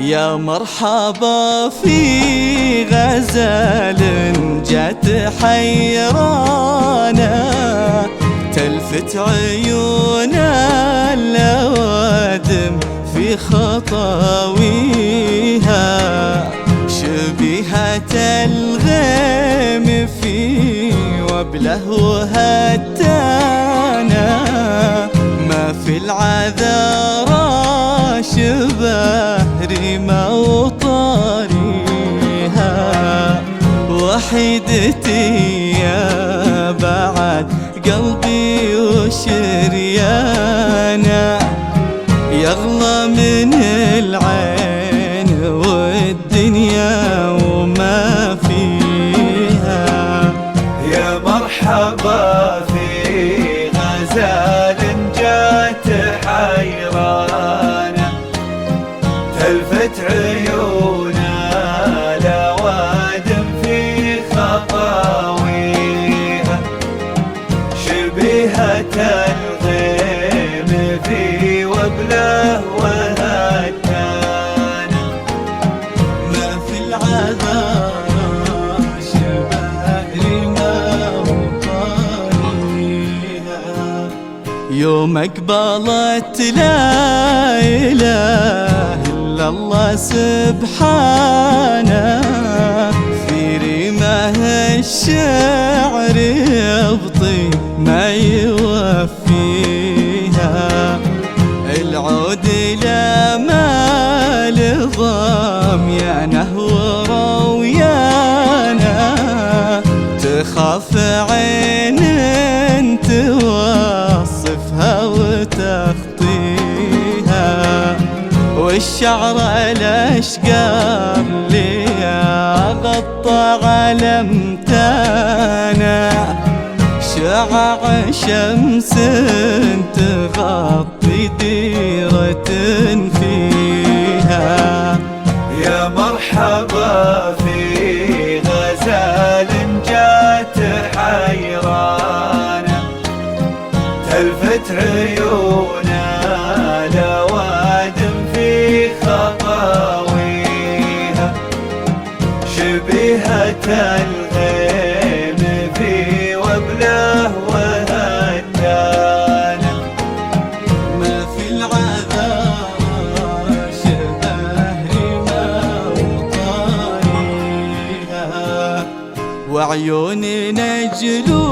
يا مرحبا في غزال جت حيرانة، تلفت عيون اللوادم في خطاويها، شبيهة الغيم في وبله وهتانا، ما في العذارى شبه ريمة وطاريها، وحيدتي يا بعد قلبي وشريانا، يغلى من العين والدنيا وما فيها. يا مرحبا في غزال جات حيرانة، تلفت عيونا لوادم في خطاويها، شبيهة الغيم في وبله وهتانا، ما في العذاب شبه ريمة وطاريها، يوم اقبلت لا إله إلا الله سبحانه، في ريمه الشعر يبطي ما يوفيها، العود لا مال ضام يا نهور ويانا، تخاف عين توصفها وتخطيها، والشعر الاشقر لي غطى علمتانا، شعاع شمس تغطي ديرة فيها. يا مرحبا في غزال جات حيرانة، تلفت عيونا لوادم في خطاويها، شبيهة الغيم في وبله وهتانا، ما في العذاب شبه ريمة وطاريها، وعيوني نجلو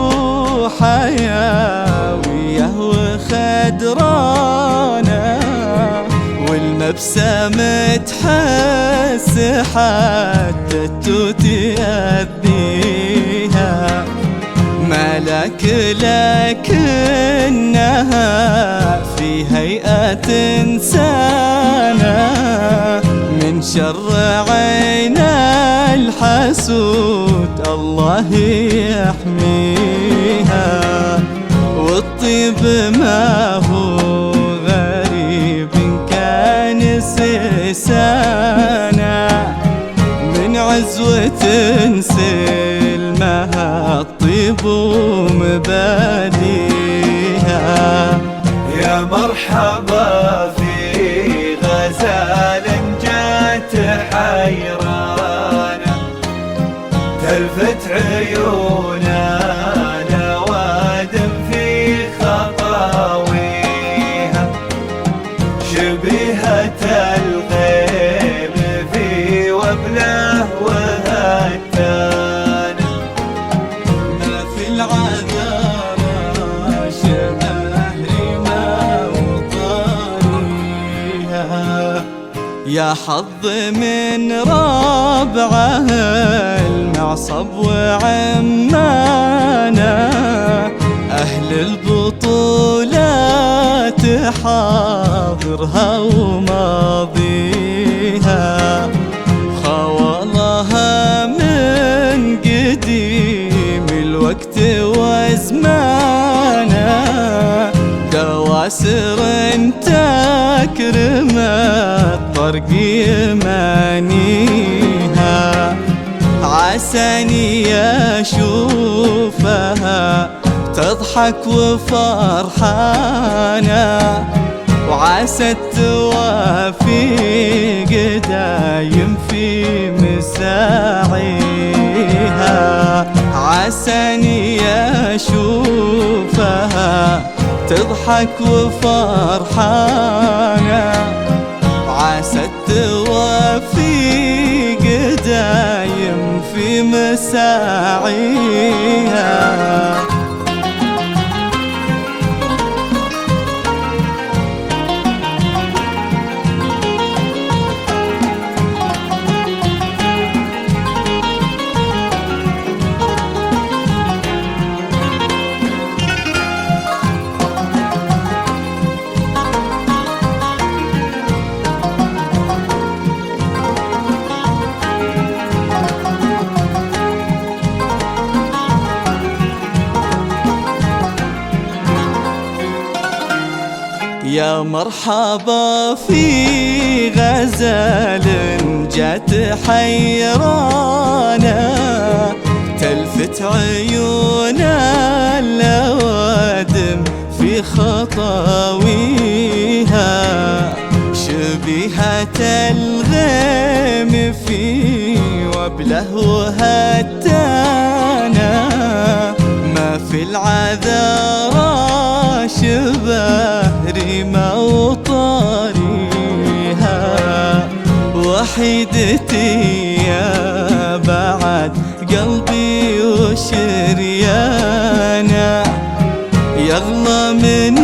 حياوية وخدرانة، والمبسمة تحس حتى التوت يأذيها، ملك لكنها في هيئة إنسانة، من شر عين الحسود الله يحميها، والطيب ما هو غريب كان سيسانا، من عزوة سلمها الطيب ومباديها. يا مرحبا في غزال جات حيرانة، تلفت عيونا لوادم في خطاويها، شبيهة الغيم في وبله وهتانا، ما في العذاب شبه ريمة وطاريها، يا حظ من ربعه المعصب وعمانا، أهل البطولات حاضرها وماضيها، خوالها من قديم الوقت وزمانا، دواسر تكرم الطرق يمانيها، عساني أشوفها تضحك وفرحانة، وعسى التوافي دايم في مساعيها، عساني أشوفها تضحك وفرحانة، عسى التوافي دايم في مساعيها. يا مرحبا في غزال جات حيرانة، تلفت عيون الأوادم في خطاويها، شبيهة الغيم في وبله وهتانا، ما في العذارى شبه ريمة وطاريها، وحيدتي يا بعد قلبي وشريانا، يغلى من